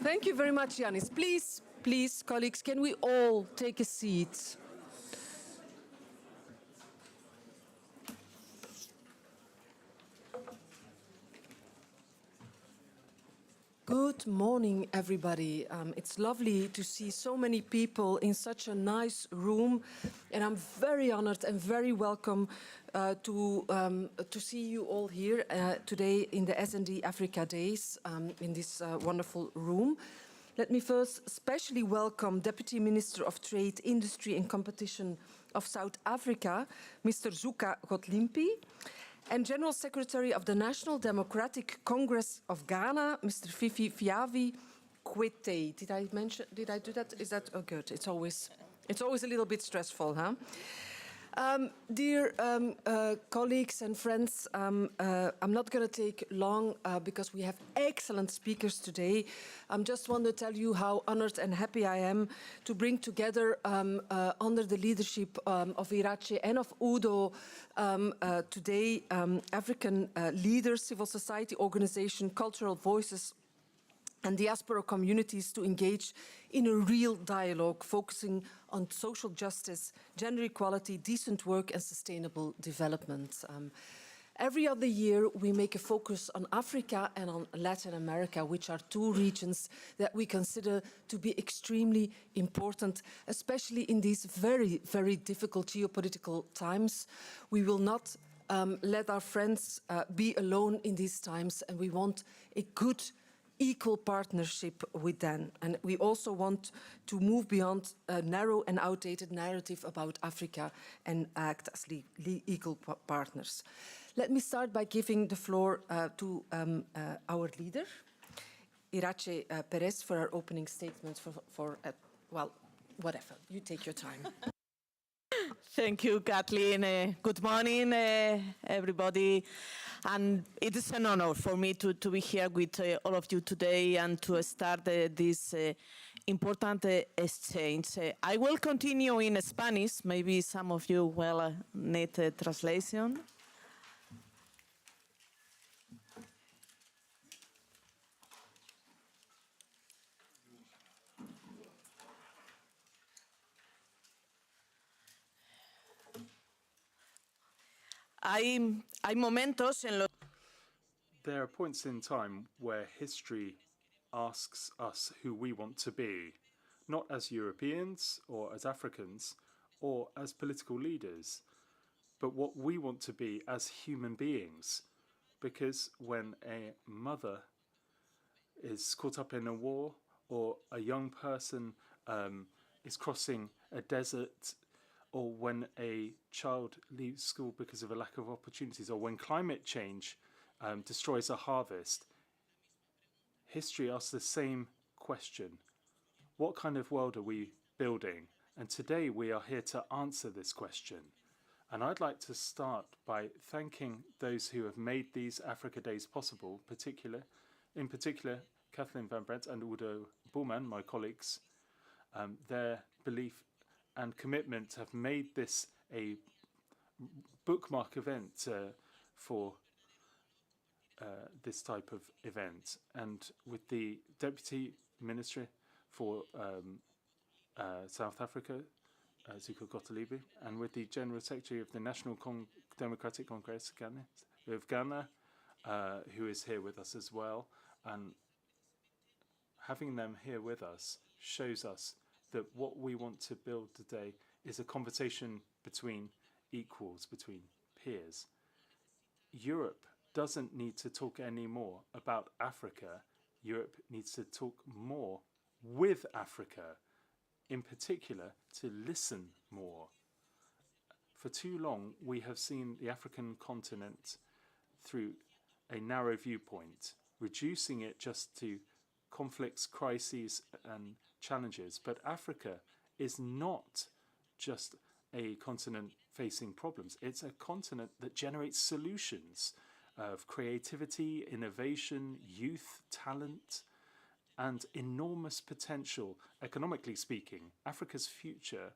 Thank you very much, Yanis. Please, please, colleagues, can we all take a seat? Good morning, everybody. It's lovely to see so many people in such a nice room, and I'm very honored and very welcome to see you all here today in the S&D Africa Days in this wonderful room. Let me first especially welcome Deputy Minister of Trade, Industry and Competition of South Africa, Mr. Zuko Godlimpi, and General Secretary of the National Democratic Congress of Ghana, Mr. Fifi Fiavi Kwetey. Did I do that? Is that, oh good, it's always a little bit stressful, huh? Dear colleagues and friends, I'm not going to take long because we have excellent speakers today. I just want to tell you how honored and happy I am to bring together, under the leadership of Iratxe and of Udo, today African leaders, civil society organizations, cultural voices, and diaspora communities to engage in a real dialogue focusing on social justice, gender equality, decent work and sustainable development. Every other year we make a focus on Africa and on Latin America, which are two regions that we consider to be extremely important, especially in these very, very difficult geopolitical times. We will not let our friends be alone in these times, and we want a good equal partnership with them. And we also want to move beyond a narrow and outdated narrative about Africa and act as equal partners. Let me start by giving the floor to our leader, Iratxe Pérez, for our opening statements well, whatever, you take your time. Thank you, Kathleen. Good morning, everybody. And it is an honor for me to be here with all of you today and to start this important exchange. I will continue in Spanish. Maybe some of you will need a translation. There are points in time where history asks us who we want to be, not as Europeans or as Africans or as political leaders, but what we want to be as human beings. Because when a mother is caught up in a war, or a young person is crossing a desert, or when a child leaves school because of a lack of opportunities, or when climate change destroys a harvest, history asks the same question. What kind of world are we building? And today we are here to answer this question. And I'd like to start by thanking those who have made these Africa Days possible, in particular Kathleen van Brempt and Udo Bullmann, my colleagues. Their belief and commitment have made this a bookmark event for this type of event. And with the Deputy Minister for South Africa, Zuko Godlimpi, and with the General Secretary of the National Democratic Congress of Ghana, who is here with us as well. And having them here with us shows us that what we want to build today is a conversation between equals, between peers. Europe doesn't need to talk anymore about Africa. Europe needs to talk more with Africa, in particular to listen more. For too long, we have seen the African continent through a narrow viewpoint, reducing it just to conflicts, crises, and challenges. But Africa is not just a continent facing problems. It's a continent that generates solutions of creativity, innovation, youth, talent, and enormous potential, economically speaking. Africa's future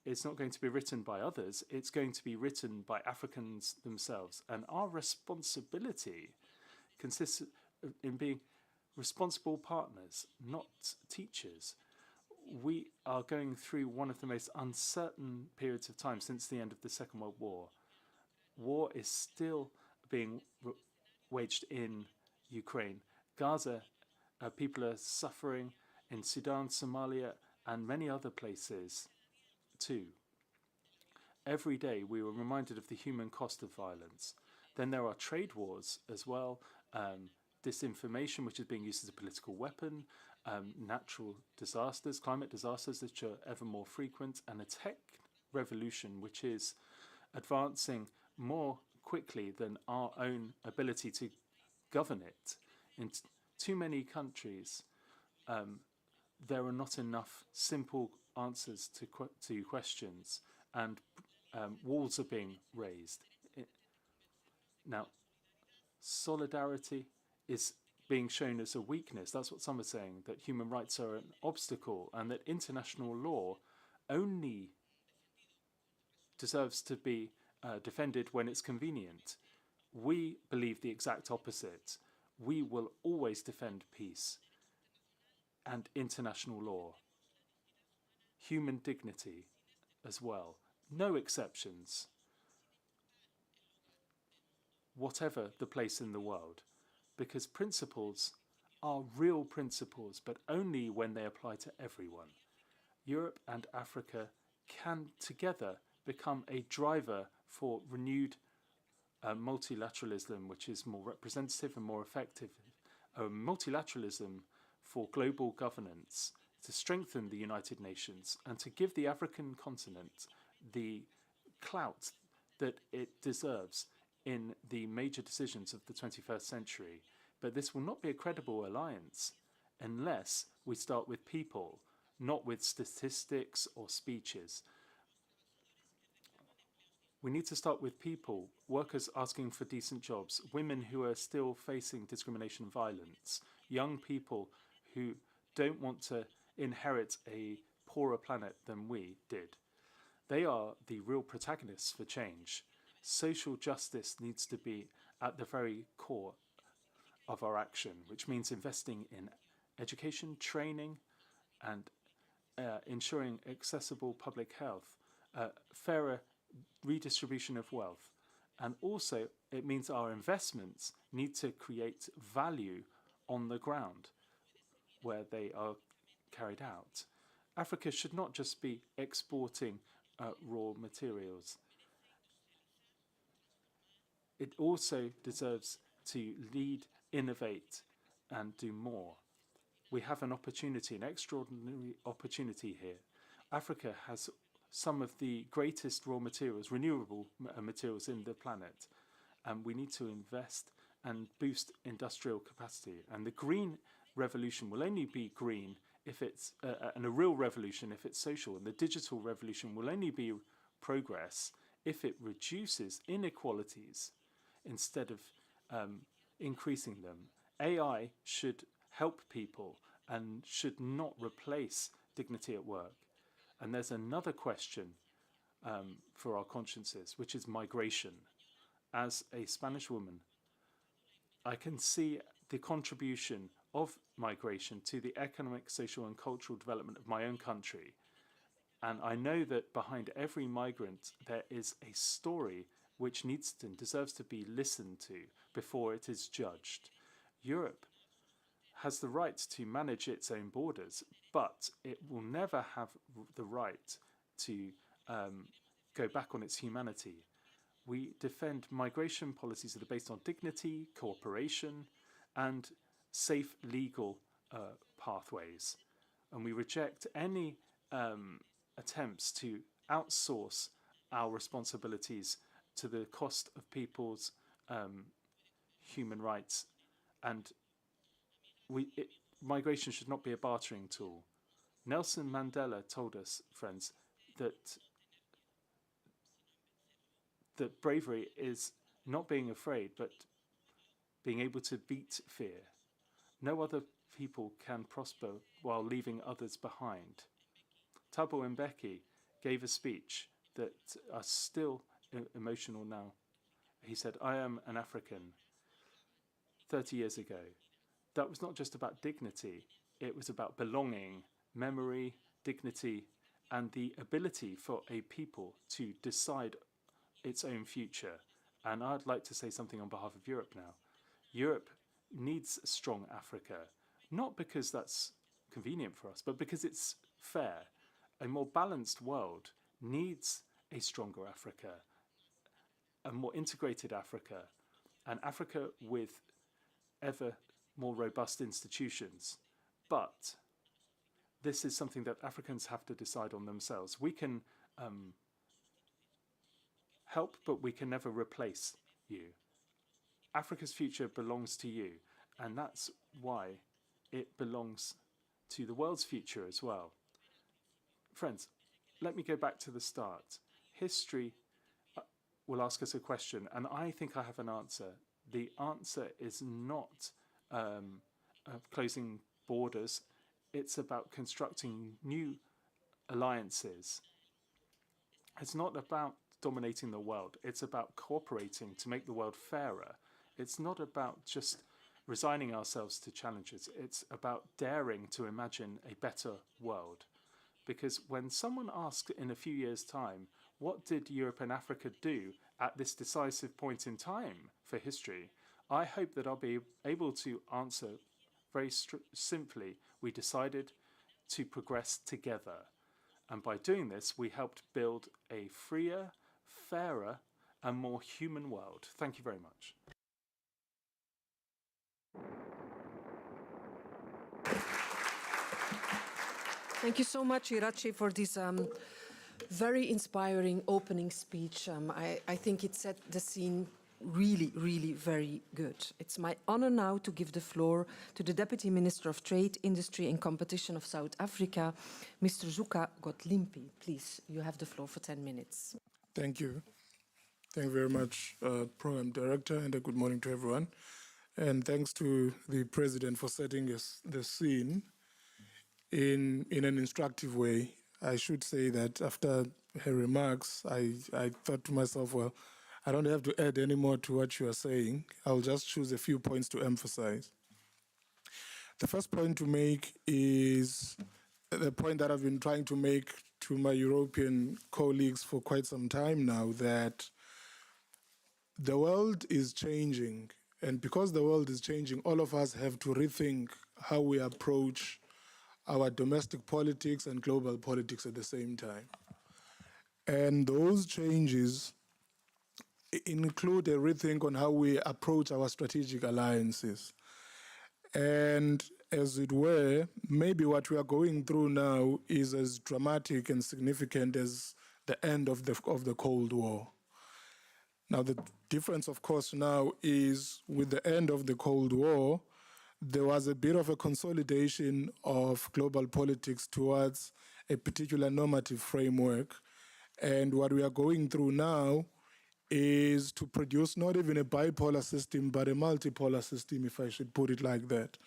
is not going to be written by others. It's going to be written by Africans themselves. And our responsibility consists in being responsible partners, not teachers. We are going through one of the most uncertain periods of time since the end of the Second World War. War is still being waged in Ukraine. Gaza, people are suffering in Sudan, Somalia, and many other places too. Every day we were reminded of the human cost of violence. Then there are trade wars as well, disinformation, which is being used as a political weapon, natural disasters, climate disasters, which are ever more frequent, and a tech revolution, which is advancing more quickly than our own ability to govern it. In too many countries, there are not enough simple answers to questions, and walls are being raised. Now, solidarity is being shown as a weakness. That's what some are saying, that human rights are an obstacle and that international law only deserves to be defended when it's convenient. We believe the exact opposite. We will always defend peace and international law, human dignity as well. No exceptions, whatever the place in the world, because principles are real principles, but only when they apply to everyone. Europe and Africa can together become a driver for renewed multilateralism, which is more representative and more effective. Multilateralism for global governance, to strengthen the United Nations and to give the African continent the clout that it deserves in the major decisions of the 21st century. But this will not be a credible alliance unless we start with people, not with statistics or speeches. We need to start with people, workers asking for decent jobs, women who are still facing discrimination and violence, young people who don't want to inherit a poorer planet than we did. They are the real protagonists for change. Social justice needs to be at the very core of our action, which means investing in education, training, and ensuring accessible public health, fairer redistribution of wealth. And also, it means our investments need to create value on the ground where they are carried out. Africa should not just be exporting raw materials. It also deserves to lead, innovate, and do more. We have an opportunity, an extraordinary opportunity here. Africa has some of the greatest raw materials, renewable materials in the planet, and we need to invest and boost industrial capacity. And the green revolution will only be green if it's and a real revolution if it's social, and the digital revolution will only be progress if it reduces inequalities instead of increasing them. AI should help people and should not replace dignity at work. And there's another question for our consciences, which is migration. As a Spanish woman, I can see the contribution of migration to the economic, social, and cultural development of my own country. And I know that behind every migrant, there is a story which needs and deserves to be listened to before it is judged. Europe has the right to manage its own borders, but it will never have the right to go back on its humanity. We defend migration policies that are based on dignity, cooperation, and safe legal pathways. And we reject any attempts to outsource our responsibilities to the cost of people's human rights. And migration should not be a bartering tool. Nelson Mandela told us, friends, that bravery is not being afraid, but being able to beat fear. No other people can prosper while leaving others behind. Thabo Mbeki gave a speech that are still emotional now. He said, "I am an African 30 years ago. that was not just about dignity, it was about belonging, memory, dignity, and the ability for a people to decide its own future. And I'd like to say something on behalf of Europe now. Europe needs a strong Africa, not because that's convenient for us, but because it's fair. A more balanced world needs a stronger Africa, a more integrated Africa, an Africa with ever more robust institutions. But this is something that Africans have to decide on themselves. We can help, but we can never replace you. Africa's future belongs to you, and that's why it belongs to the world's future as well. Friends, let me go back to the start. History will ask us a question, and I think I have an answer. The answer is not closing borders. It's about constructing new alliances. It's not about dominating the world. It's about cooperating to make the world fairer. It's not about just resigning ourselves to challenges. It's about daring to imagine a better world. Because when someone asks in a few years' time, what did Europe and Africa do at this decisive point in time for history, I hope that I'll be able to answer very simply, we decided to progress together. And by doing this, we helped build a freer, fairer, and more human world. Thank you very much. Thank you so much, Iratxe, for this very inspiring opening speech. I think it set the scene really, really very good. It's my honor now to give the floor to the Deputy Minister of Trade, Industry and Competition of South Africa, Mr. Zuko Godlimpi. Please, you have the floor for 10 minutes. Thank you. Thank you very much, Program Director, and a good morning to everyone. And thanks to the President for setting the scene in an instructive way. I should say that after her remarks, I thought to myself, well, I don't have to add any more to what you are saying. I'll just choose a few points to emphasize. The first point to make is the point that I've been trying to make to my European colleagues for quite some time now, that the world is changing. And because the world is changing, all of us have to rethink how we approach our domestic politics and global politics at the same time. And those changes include a rethink on how we approach our strategic alliances. And as it were, maybe what we are going through now is as dramatic and significant as the end of the Cold War. Now, the difference, of course, now is with the end of the Cold War, there was a bit of a consolidation of global politics towards a particular normative framework. And what we are going through now is to produce not even a bipolar system, but a multipolar system, if I should put it like that.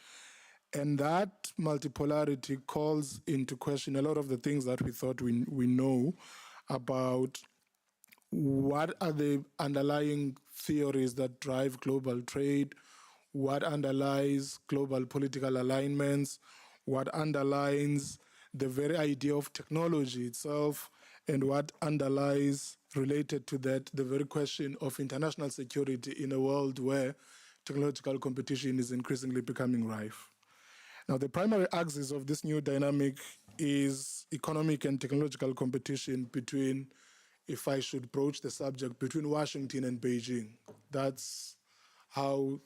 And that multipolarity calls into question a lot of the things that we thought we know about what are the underlying theories that drive global trade, what underlies global political alignments, what underlines the very idea of technology itself, and what underlies, related to that, the very question of international security in a world where technological competition is increasingly becoming rife. Now, the primary axis of this new dynamic is economic and technological competition between, if I should broach the subject, between Washington and Beijing. That's how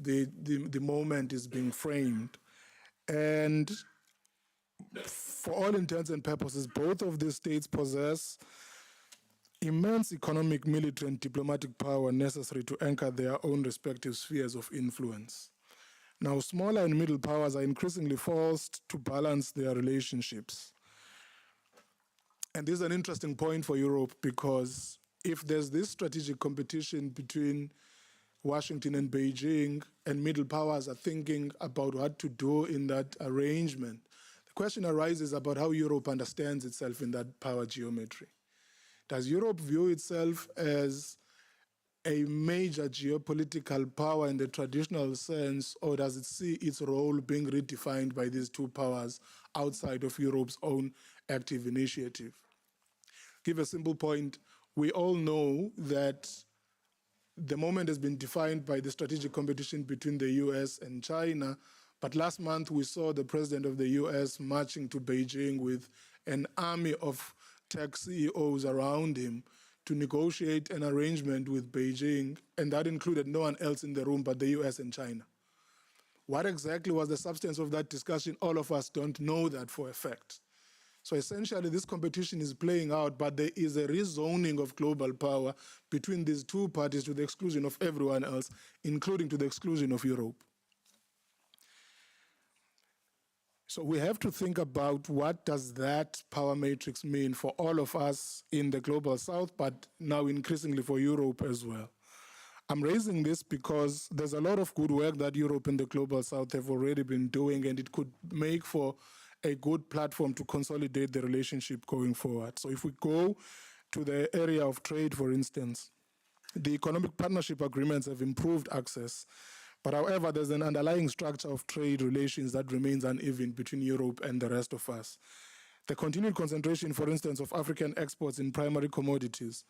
the moment is being framed. And for all intents and purposes, both of these states possess immense economic, military, and diplomatic power necessary to anchor their own respective spheres of influence. Now, smaller and middle powers are increasingly forced to balance their relationships. And this is an interesting point for Europe, because if there's this strategic competition between Washington and Beijing, and middle powers are thinking about what to do in that arrangement, the question arises about how Europe understands itself in that power geometry. Does Europe view itself as a major geopolitical power in the traditional sense, or does it see its role being redefined by these two powers outside of Europe's own active initiative? Give a simple point. We all know that the moment has been defined by the strategic competition between the US and China, but last month we saw the president of the US marching to Beijing with an army of tech CEOs around him to negotiate an arrangement with Beijing, and that included no one else in the room but the US and China. What exactly was the substance of that discussion? All of us don't know that for a fact. So essentially, this competition is playing out, but there is a rezoning of global power between these two parties to the exclusion of everyone else, including to the exclusion of Europe. So we have to think about what does that power matrix mean for all of us in the global south, but now increasingly for Europe as well. I'm raising this because there's a lot of good work that Europe and the global south have already been doing, and it could make for a good platform to consolidate the relationship going forward. So if we go to the area of trade, for instance, the economic partnership agreements have improved access. But however, there's an underlying structure of trade relations that remains uneven between Europe and the rest of us. The continued concentration, for instance, of African exports in primary commodities,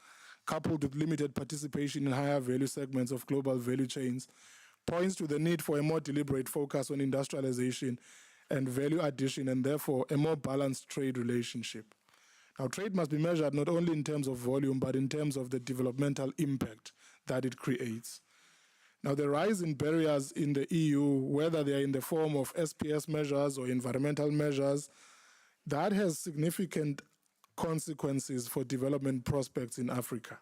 coupled with limited participation in higher value segments of global value chains, points to the need for a more deliberate focus on industrialization and value addition, and therefore a more balanced trade relationship. Now, trade must be measured not only in terms of volume, but in terms of the developmental impact that it creates. Now, the rise in barriers in the EU, whether they are in the form of SPS measures or environmental measures, that has significant consequences for development prospects in Africa.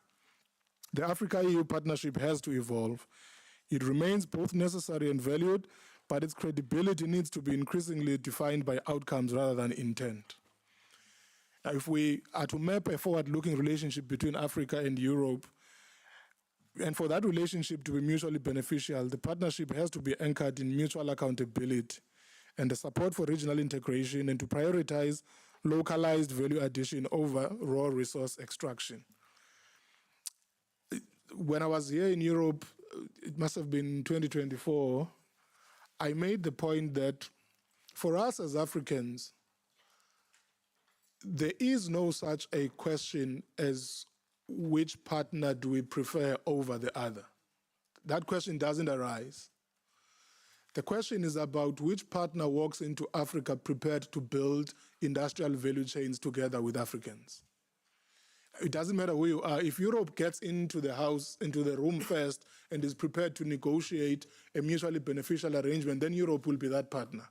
The Africa-EU partnership has to evolve. It remains both necessary and valued, but its credibility needs to be increasingly defined by outcomes rather than intent. Now, if we are to map a forward-looking relationship between Africa and Europe, and for that relationship to be mutually beneficial, the partnership has to be anchored in mutual accountability and the support for regional integration, and to prioritize localized value addition over raw resource extraction. When I was here in Europe, it must have been 2024, I made the point that for us as Africans, there is no such a question as which partner do we prefer over the other. That question doesn't arise. The question is about which partner walks into Africa prepared to build industrial value chains together with Africans. It doesn't matter who you are. If Europe gets into the house, into the room first, and is prepared to negotiate a mutually beneficial arrangement, then Europe will be that partner.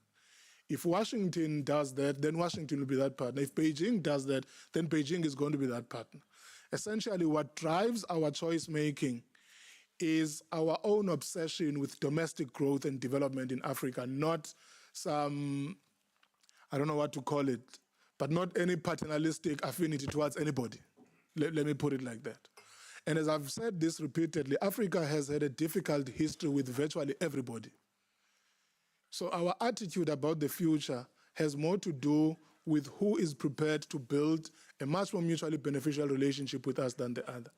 If Washington does that, then Washington will be that partner. If Beijing does that, then Beijing is going to be that partner. Essentially, what drives our choice-making is our own obsession with domestic growth and development in Africa, not some, I don't know what to call it, but not any paternalistic affinity towards anybody. Let me put it like that. And as I've said this repeatedly, Africa has had a difficult history with virtually everybody. So our attitude about the future has more to do with who is prepared to build a much more mutually beneficial relationship with us than the other.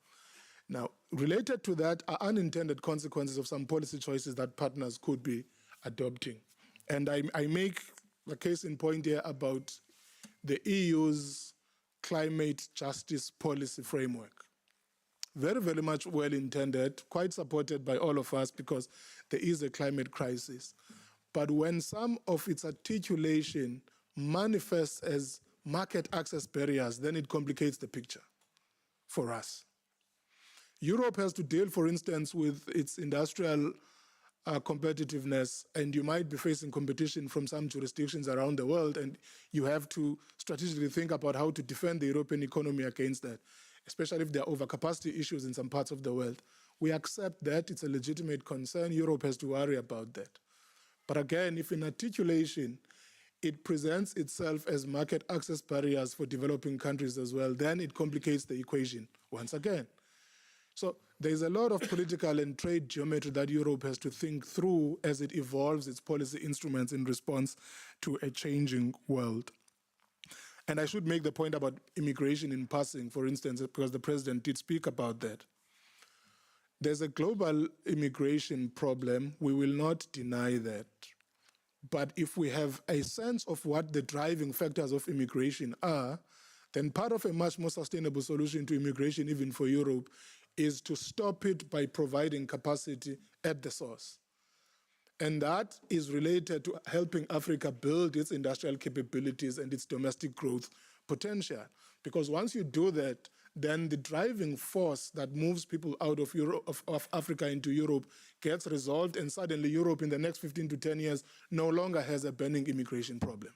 Now, related to that are unintended consequences of some policy choices that partners could be adopting. And I make a case in point here about the EU's climate justice policy framework. Very, very much well-intended, quite supported by all of us because there is a climate crisis. But when some of its articulation manifests as market access barriers, then it complicates the picture for us. Europe has to deal, for instance, with its industrial competitiveness, and you might be facing competition from some jurisdictions around the world, and you have to strategically think about how to defend the European economy against that, especially if there are overcapacity issues in some parts of the world. We accept that. It's a legitimate concern. Europe has to worry about that. But again, if in articulation it presents itself as market access barriers for developing countries as well, then it complicates the equation once again. So there's a lot of political and trade geometry that Europe has to think through as it evolves its policy instruments in response to a changing world. And I should make the point about immigration in passing, for instance, because the president did speak about that. there's a global immigration problem. We will not deny that. But if we have a sense of what the driving factors of immigration are, then part of a much more sustainable solution to immigration, even for Europe, is to stop it by providing capacity at the source. And that is related to helping Africa build its industrial capabilities and its domestic growth potential. Because once you do that, then the driving force that moves people out of Europe, of Africa into Europe gets resolved, and suddenly Europe in the next 15 to 10 years no longer has a burning immigration problem.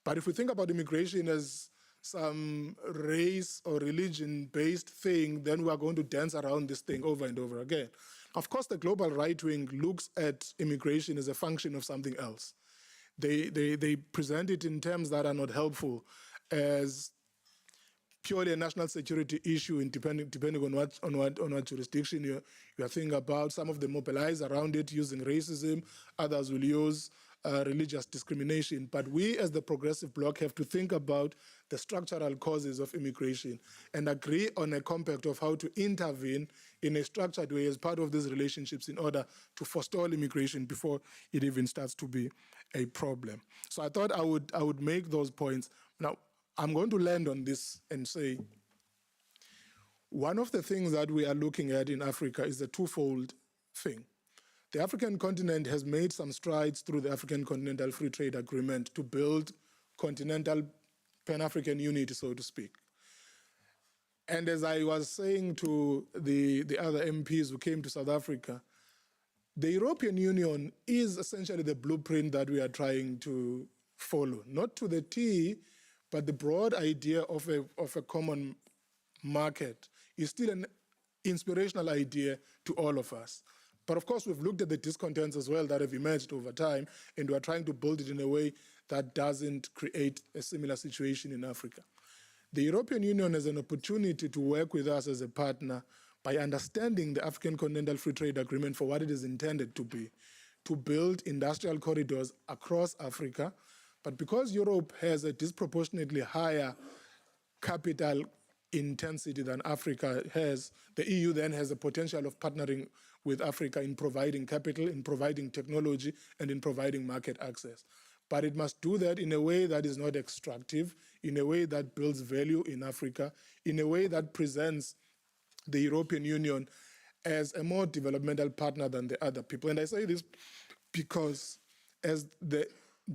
But if we think about immigration as some race or religion-based thing, then we are going to dance around this thing over and over again. Of course, the global right wing looks at immigration as a function of something else. They present it in terms that are not helpful, as purely a national security issue, and depending on what jurisdiction you're thinking about. Some of them mobilize around it using racism, others will use religious discrimination. But we as the progressive bloc have to think about the structural causes of immigration and agree on a compact of how to intervene in a structured way as part of these relationships in order to forestall immigration before it even starts to be a problem. So I thought I would make those points. Now, I'm going to land on this and say, one of the things that we are looking at in Africa is a twofold thing. The African continent has made some strides through the African Continental Free Trade Agreement to build continental Pan-African unity, so to speak. And as I was saying to the other MPs who came to South Africa, the European Union is essentially the blueprint that we are trying to follow, not to the T, but the broad idea of a common market is still an inspirational idea to all of us. But of course, we've looked at the discontents as well that have emerged over time, and we're trying to build it in a way that doesn't create a similar situation in Africa. The European Union has an opportunity to work with us as a partner by understanding the African Continental Free Trade Agreement for what it is intended to be, to build industrial corridors across Africa. But because Europe has a disproportionately higher capital intensity than Africa has, the EU then has the potential of partnering with Africa in providing capital, in providing technology, and in providing market access. But it must do that in a way that is not extractive, in a way that builds value in Africa, in a way that presents the European Union as a more developmental partner than the other people. And I say this because as the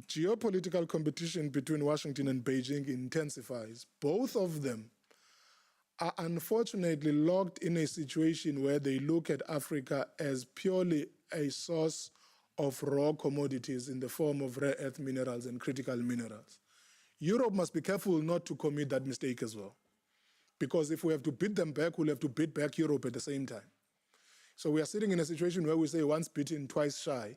geopolitical competition between Washington and Beijing intensifies, both of them are unfortunately locked in a situation where they look at Africa as purely a source of raw commodities in the form of rare earth minerals and critical minerals. Europe must be careful not to commit that mistake as well, because if we have to beat them back, we'll have to beat back Europe at the same time. So we are sitting in a situation where we say once beaten, twice shy.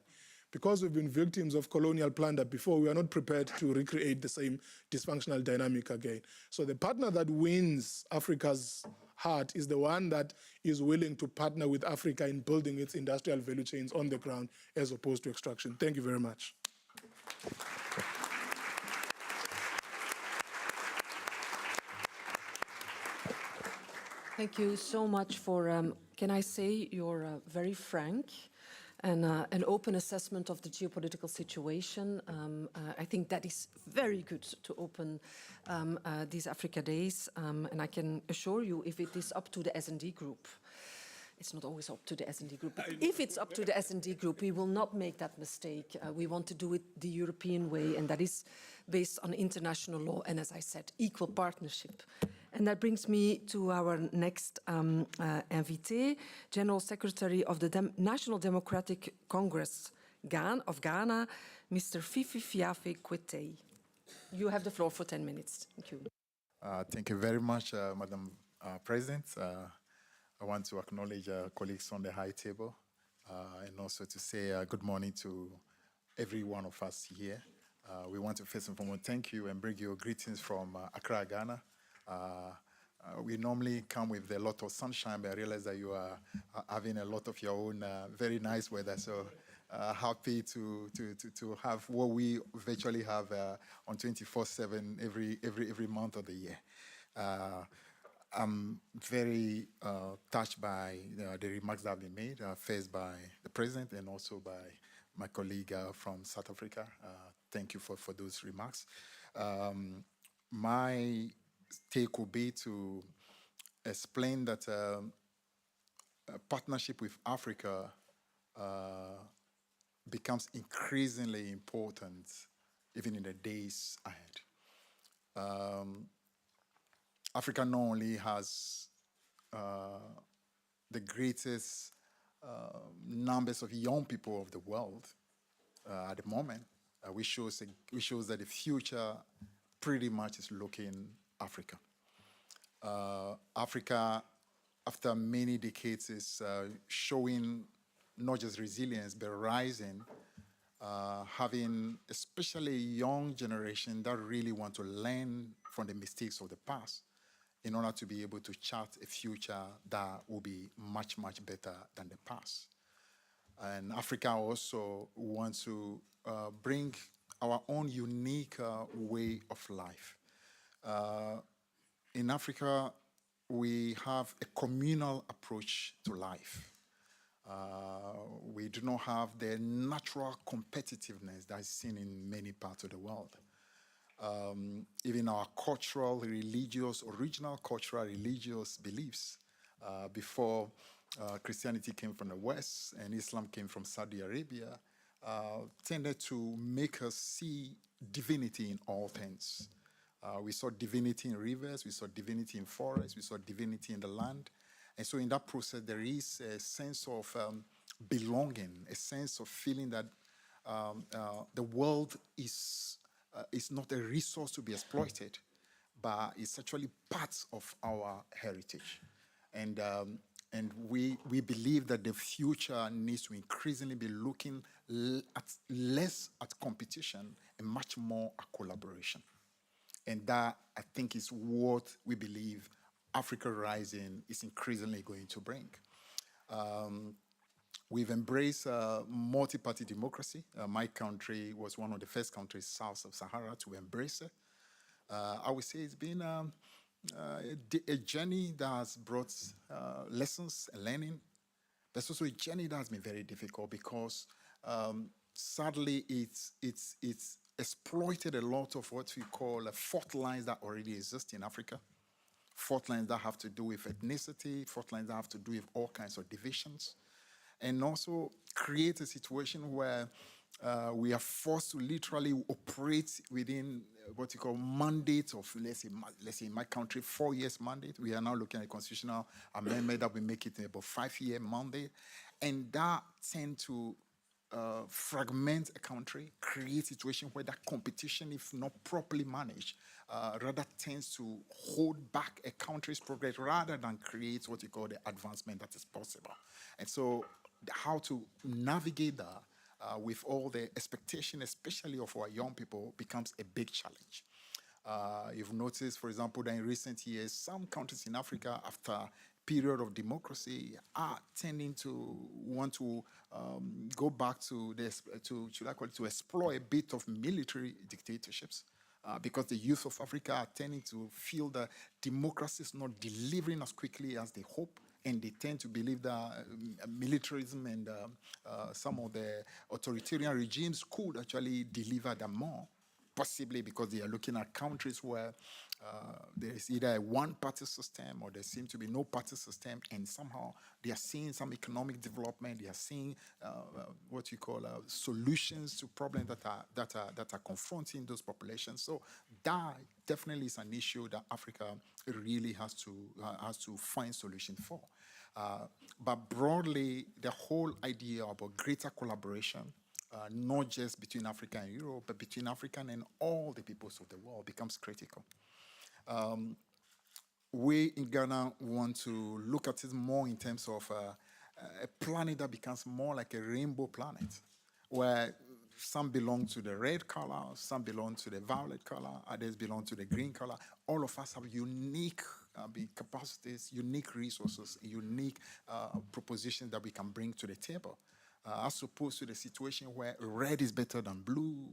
Because we've been victims of colonial plunder before, we are not prepared to recreate the same dysfunctional dynamic again. So the partner that wins Africa's heart is the one that is willing to partner with Africa in building its industrial value chains on the ground as opposed to extraction. Thank you very much. Thank you so much for, can I say, your very frank and an open assessment of the geopolitical situation. I think that is very good to open these Africa Days. And I can assure you, if it is up to the S&D group, it's not always up to the S&D group, but if it's up to the S&D group, we will not make that mistake. We want to do it the European way, and that is based on international law and, as I said, equal partnership. And that brings me to our next invité, General Secretary of the National Democratic Congress of Ghana, Mr. Fifi Fiavi Kwetey. You have the floor for 10 minutes. Thank you. Thank you very much, Madam President. I want to acknowledge colleagues on the high table and also to say good morning to every one of us here. We want to first and foremost thank you and bring you greetings from Accra, Ghana. We normally come with a lot of sunshine, but I realize that you are having a lot of your own very nice weather. So happy to have what we virtually have on 24/7 every month of the year. I'm very touched by the remarks that have been made, first by the President and also by my colleague from South Africa. Thank you for those remarks. My take will be to explain that a partnership with Africa becomes increasingly important even in the days ahead. Africa not only has the greatest numbers of young people of the world at the moment, which shows that the future pretty much is looking Africa. Africa, after many decades, is showing not just resilience, but rising, having especially a young generation that really want to learn from the mistakes of the past in order to be able to chart a future that will be much, much better than the past. And Africa also wants to bring our own unique way of life. In Africa, we have a communal approach to life. We do not have the natural competitiveness that is seen in many parts of the world. Even our original cultural religious beliefs before Christianity came from the West and Islam came from Saudi Arabia, tended to make us see divinity in all things. We saw divinity in rivers, we saw divinity in forests, we saw divinity in the land. And so in that process, there is a sense of belonging, a sense of feeling that the world is not a resource to be exploited, but it's actually part of our heritage. And we believe that the future needs to increasingly be looking less at competition and much more at collaboration. And that, I think, is what we believe Africa Rising is increasingly going to bring. We've embraced multi-party democracy. My country was one of the first countries south of Sahara to embrace it. I would say it's been a journey that has brought lessons and learning, but it's also a journey that has been very difficult because sadly it's exploited a lot of what we call fault lines that already exist in Africa. Fault lines that have to do with ethnicity, fault lines that have to do with all kinds of divisions, and also create a situation where we are forced to literally operate within what you call mandate of, let's say in my country, 4 years mandate. We are now looking at a constitutional amendment that will make it about 5-year mandate. And that tend to fragment a country, create a situation where that competition, if not properly managed, rather tends to hold back a country's progress rather than create what you call the advancement that is possible. And so how to navigate that with all the expectation, especially of our young people, becomes a big challenge. You've noticed, for example, that in recent years, some countries in Africa, after a period of democracy, are tending to want to go back to to explore a bit of military dictatorships. Because the youth of Africa are tending to feel that democracy is not delivering as quickly as they hope, and they tend to believe that militarism and some of the authoritarian regimes could actually deliver them more, possibly because they are looking at countries where there is either a one-party system or there seems to be no party system, and somehow they are seeing some economic development, they are seeing what you call solutions to problems that are confronting those populations. So that definitely is an issue that Africa really has to find solutions for. But broadly, the whole idea about greater collaboration, not just between Africa and Europe, but between Africa and all the peoples of the world becomes critical. We in Ghana want to look at it more in terms of a planet that becomes more like a rainbow planet, where some belong to the red color, some belong to the violet color, others belong to the green color. All of us have unique capacities, unique resources, unique propositions that we can bring to the table. As opposed to the situation where red is better than blue,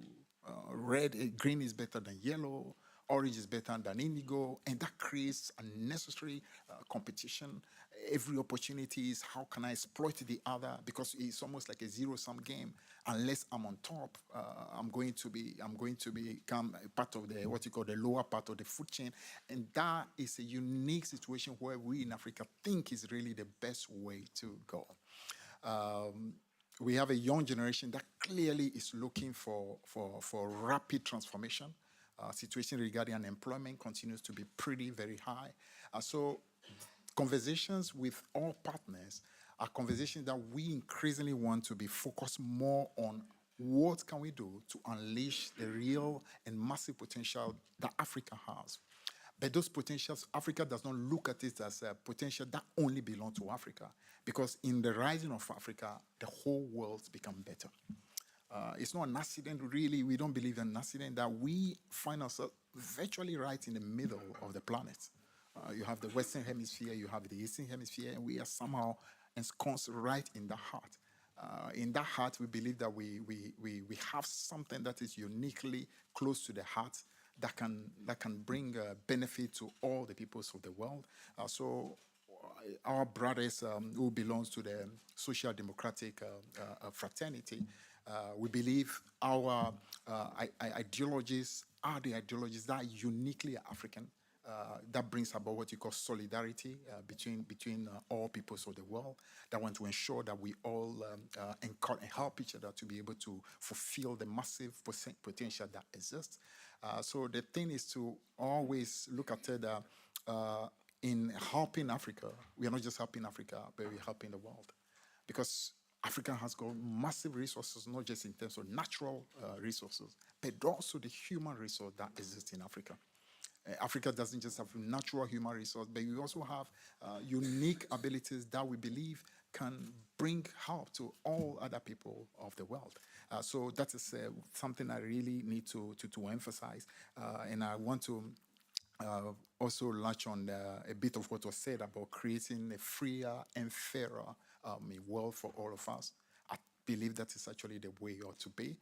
green is better than yellow, orange is better than indigo, and that creates unnecessary competition. Every opportunity is how can I exploit the other, because it's almost like a zero-sum game. Unless I'm on top, I'm going to become a part of the what you call the lower part of the food chain, and that is a unique situation where we in Africa think is really the best way to go. We have a young generation that clearly is looking for rapid transformation. Situation regarding unemployment continues to be very high. So conversations with all partners are conversations that we increasingly want to be focused more on what can we do to unleash the real and massive potential that Africa has. But those potentials, Africa does not look at it as a potential that only belongs to Africa, because in the rising of Africa, the whole world's become better. It's not an accident, really. We don't believe in an accident that we find ourselves virtually right in the middle of the planet. You have the Western Hemisphere, you have the Eastern Hemisphere, and we are somehow ensconced right in the heart. In that heart, we believe that we have something that is uniquely close to the heart that can bring benefit to all the peoples of the world. So our brothers who belongs to the social democratic fraternity, we believe our ideologies are the ideologies that are uniquely African. That brings about what you call solidarity between all peoples of the world, that want to ensure that we all help each other to be able to fulfill the massive potential that exists. So the thing is to always look at it in helping Africa. We are not just helping Africa, but we're helping the world. Because Africa has got massive resources, not just in terms of natural resources, but also the human resource that exists in Africa. Africa doesn't just have natural human resource, but we also have unique abilities that we believe can bring help to all other people of the world. So that is something I really need to emphasize. And I want to also latch on a bit of what was said about creating a freer and fairer world for all of us. I believe that is actually the way it ought to be.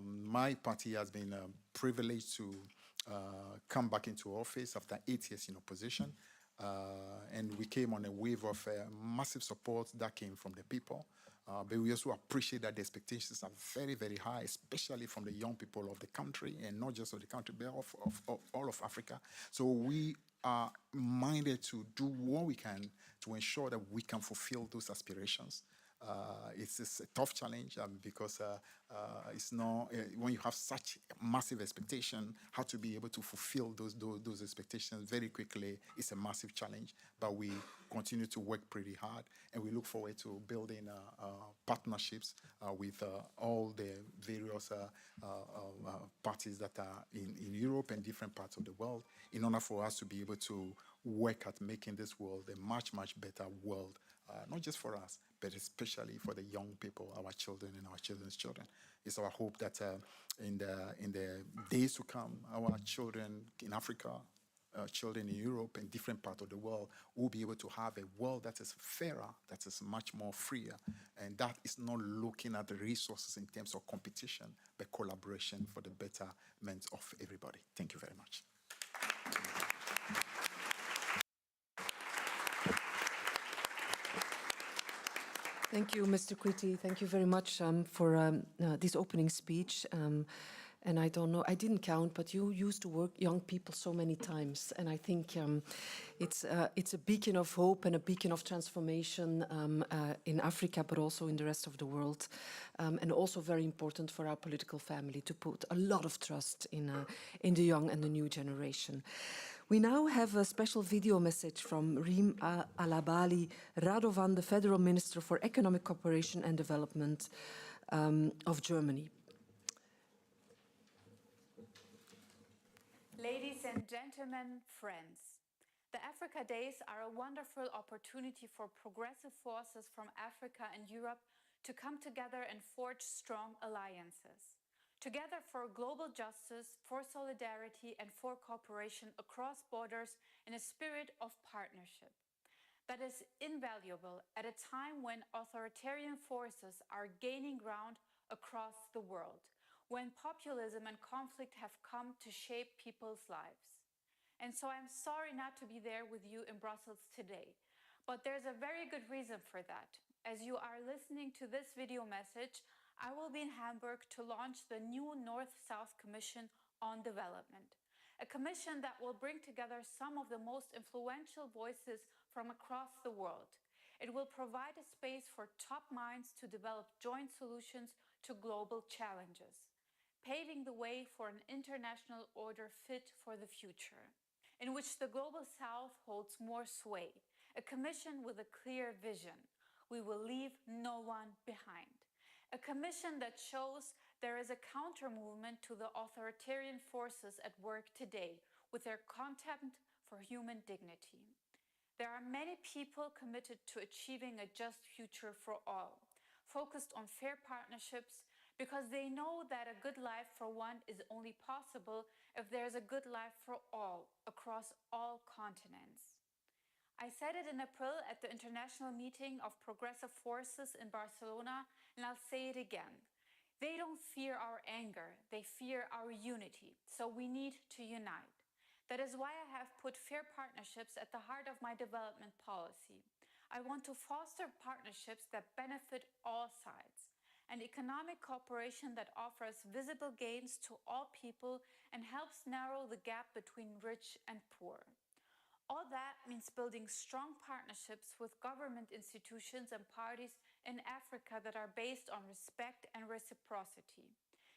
My party has been privileged to come back into office after 8 years in opposition. And we came on a wave of massive support that came from the people. But we also appreciate that the expectations are very high, especially from the young people of the country, and not just of the country, but of all of Africa. So we are minded to do what we can to ensure that we can fulfill those aspirations. It's a tough challenge because it's not when you have such massive expectation, how to be able to fulfill those expectations very quickly is a massive challenge. But we continue to work pretty hard, and we look forward to building partnerships with all the various parties that are in Europe and different parts of the world, in order for us to be able to work at making this world a much better world. Not just for us, but especially for the young people, our children and our children's children. It's our hope that in the days to come, our children in Africa, children in Europe and different parts of the world will be able to have a world that is fairer, that is much more freer, and that is not looking at the resources in terms of competition, but collaboration for the betterment of everybody. Thank you very much. Thank you, Mr. Kwetey. Thank you very much for this opening speech. And I don't know, I didn't count, but you used to work young people so many times. And I think it's a beacon of hope and a beacon of transformation in Africa, but also in the rest of the world. And also very important for our political family to put a lot of trust in the young and the new generation. We now have a special video message from Reem Alabali Radovan, the Federal Minister for Economic Cooperation and Development of Germany. Ladies and gentlemen, friends, the Africa Days are a wonderful opportunity for progressive forces from Africa and Europe to come together and forge strong alliances. Together for global justice, for solidarity and for cooperation across borders in a spirit of partnership. That is invaluable at a time when authoritarian forces are gaining ground across the world. when populism and conflict have come to shape people's lives. And so I'm sorry not to be there with you in Brussels today, but there's a very good reason for that. As you are listening to this video message, I will be in Hamburg to launch the new North-South Commission on Development, a commission that will bring together some of the most influential voices from across the world. It will provide a space for top minds to develop joint solutions to global challenges, paving the way for an international order fit for the future, in which the Global South holds more sway, a commission with a clear vision. We will leave no one behind. A commission that shows there is a counter-movement to the authoritarian forces at work today with their contempt for human dignity. There are many people committed to achieving a just future for all, focused on fair partnerships, because they know that a good life for one is only possible if there's a good life for all across all continents. I said it in April at the international meeting of progressive forces in Barcelona, and I'll say it again. They don't fear our anger, they fear our unity, so we need to unite. That is why I have put fair partnerships at the heart of my development policy. I want to foster partnerships that benefit all sides, and economic cooperation that offers visible gains to all people and helps narrow the gap between rich and poor. All that means building strong partnerships with government institutions and parties in Africa that are based on respect and reciprocity.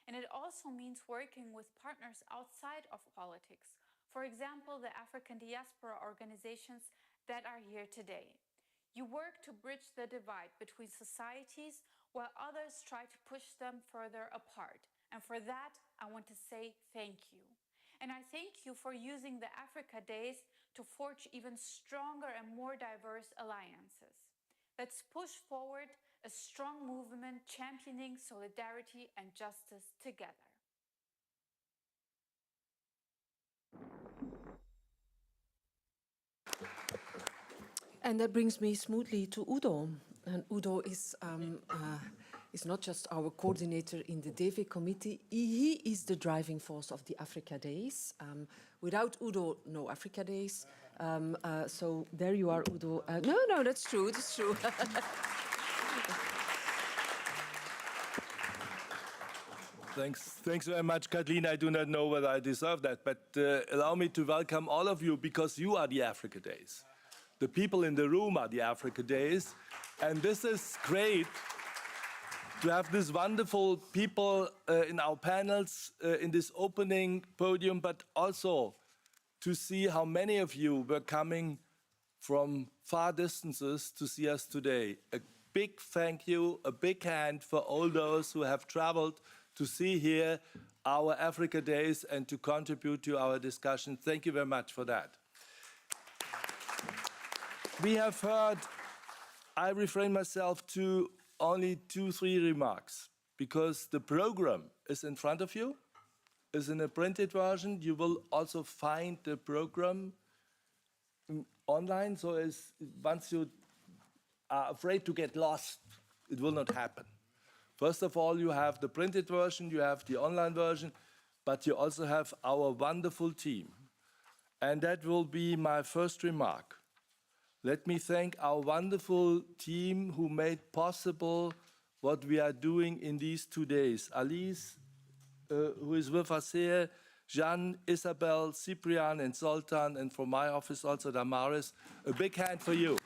And it also means working with partners outside of politics, for example, the African diaspora organizations that are here today. You work to bridge the divide between societies while others try to push them further apart. And for that, I want to say thank you. And I thank you for using the Africa Days to forge even stronger and more diverse alliances. Let's push forward a strong movement championing solidarity and justice together. And that brings me smoothly to Udo. And Udo is not just our coordinator in the DEVE committee, he is the driving force of the Africa Days. Without Udo, no Africa Days. So there you are, Udo. No, that's true, that's true. Thanks very much, Kathleen. I do not know whether I deserve that, but allow me to welcome all of you because you are the Africa Days. The people in the room are the Africa Days, and this is great to have these wonderful people in our panels, in this opening podium, but also to see how many of you were coming from far distances to see us today. A big thank you, a big hand for all those who have traveled to see here our Africa Days and to contribute to our discussion. Thank you very much for that. We have heard, I refrain myself to only 2-3 remarks, because the program is in front of you, is in a printed version. You will also find the program online, so once you are afraid to get lost, it will not happen. First of all, you have the printed version, you have the online version, but you also have our wonderful team. And that will be my first remark. Let me thank our wonderful team who made possible what we are doing in these 2 days. Alice, who is with us here, Jeanne, Isabel, Cyprian, and Zoltan, and from my office also Damaris. A big hand for you.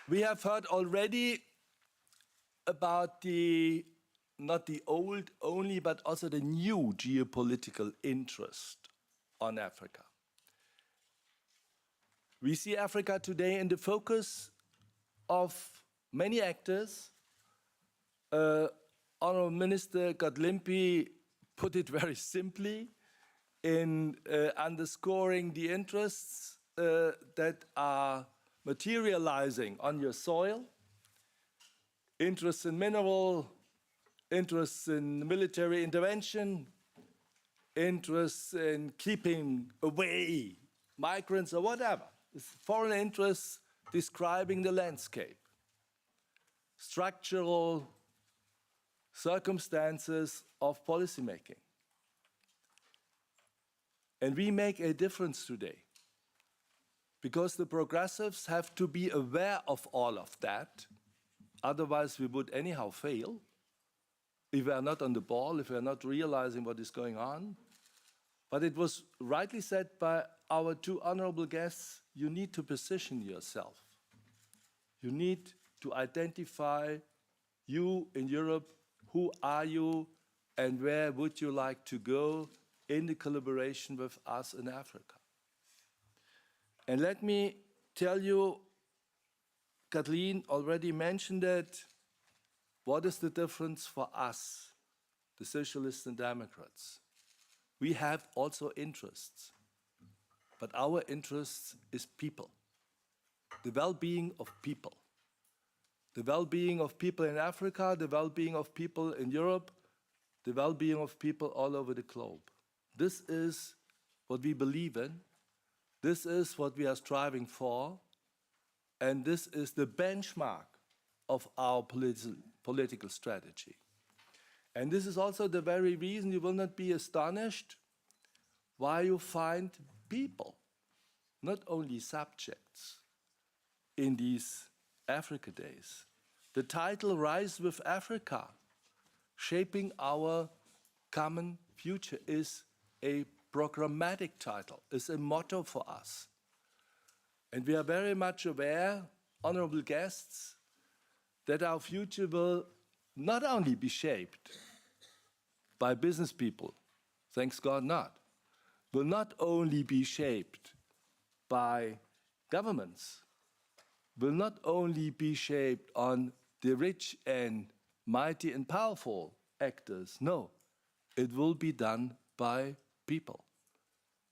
We have heard already about not the old only, but also the new geopolitical interest on Africa. We see Africa today in the focus of many actors. Honorable Minister Godlimpi put it very simply in underscoring the interests that are materializing on your soil, interests in mineral, interests in military intervention, interests in keeping away migrants or whatever. It's foreign interests describing the landscape, structural circumstances of policymaking. And we make a difference today because the progressives have to be aware of all of that. Otherwise, we would anyhow fail if we are not on the ball, if we are not realizing what is going on. But it was rightly said by our two honorable guests, you need to position yourself. You need to identify you in Europe, who are you, and where would you like to go in the collaboration with us in Africa. And let me tell you, Kathleen already mentioned it, what is the difference for us, the Socialists and Democrats? We have also interests, but our interest is people, the well-being of people. The well-being of people in Africa, the well-being of people in Europe, the well-being of people all over the globe. This is what we believe in, this is what we are striving for, and this is the benchmark of our political strategy. And this is also the very reason you will not be astonished why you find people, not only subjects, in these Africa Days. The title Rise with Africa, Shaping Our Common Future, is a programmatic title, is a motto for us. And we are very much aware, honorable guests, that our future will not only be shaped by business people, thanks God not, will not only be shaped by governments, will not only be shaped on the rich and mighty and powerful actors. No, it will be done by people.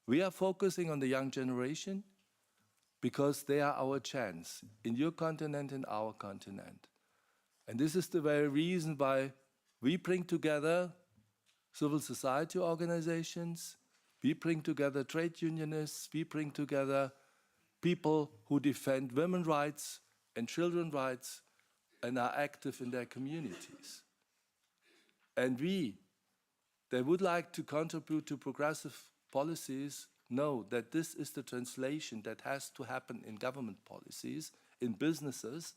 We are focusing on the young generation because they are our chance in your continent and our continent. And this is the very reason why we bring together civil society organizations, we bring together trade unionists, we bring together people who defend women's rights and children's rights and are active in their communities. And they would like to contribute to progressive policies, know that this is the translation that has to happen in government policies, in businesses,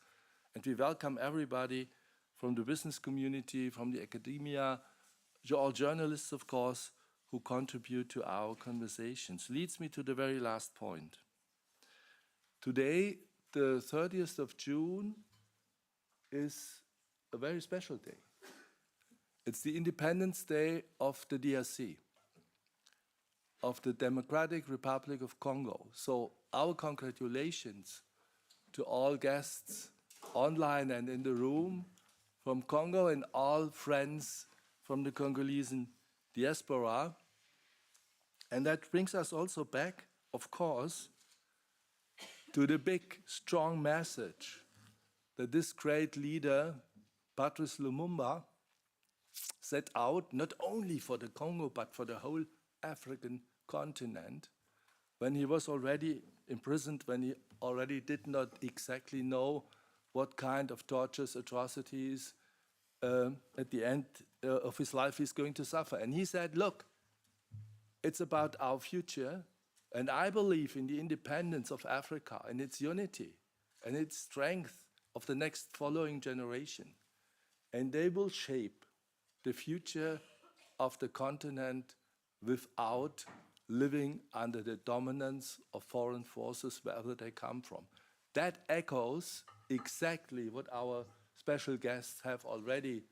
and we welcome everybody from the business community, from the academia, all journalists, of course, who contribute to our conversations. Leads me to the very last point. Today, the 30th of June, is a very special day. It's the Independence Day of the DRC, of the Democratic Republic of Congo. So our congratulations to all guests online and in the room from Congo and all friends from the Congolese diaspora. And that brings us also back, of course, to the big, strong message that this great leader, Patrice Lumumba, set out not only for the Congo, but for the whole African continent, when he was already imprisoned, when he already did not exactly know what kind of tortures, atrocities, at the end of his life he's going to suffer. And he said, look, it's about our future, and I believe in the independence of Africa and its unity and its strength of the next following generation. And they will shape the future of the continent without living under the dominance of foreign forces wherever they come from. That echoes exactly what our special guests have already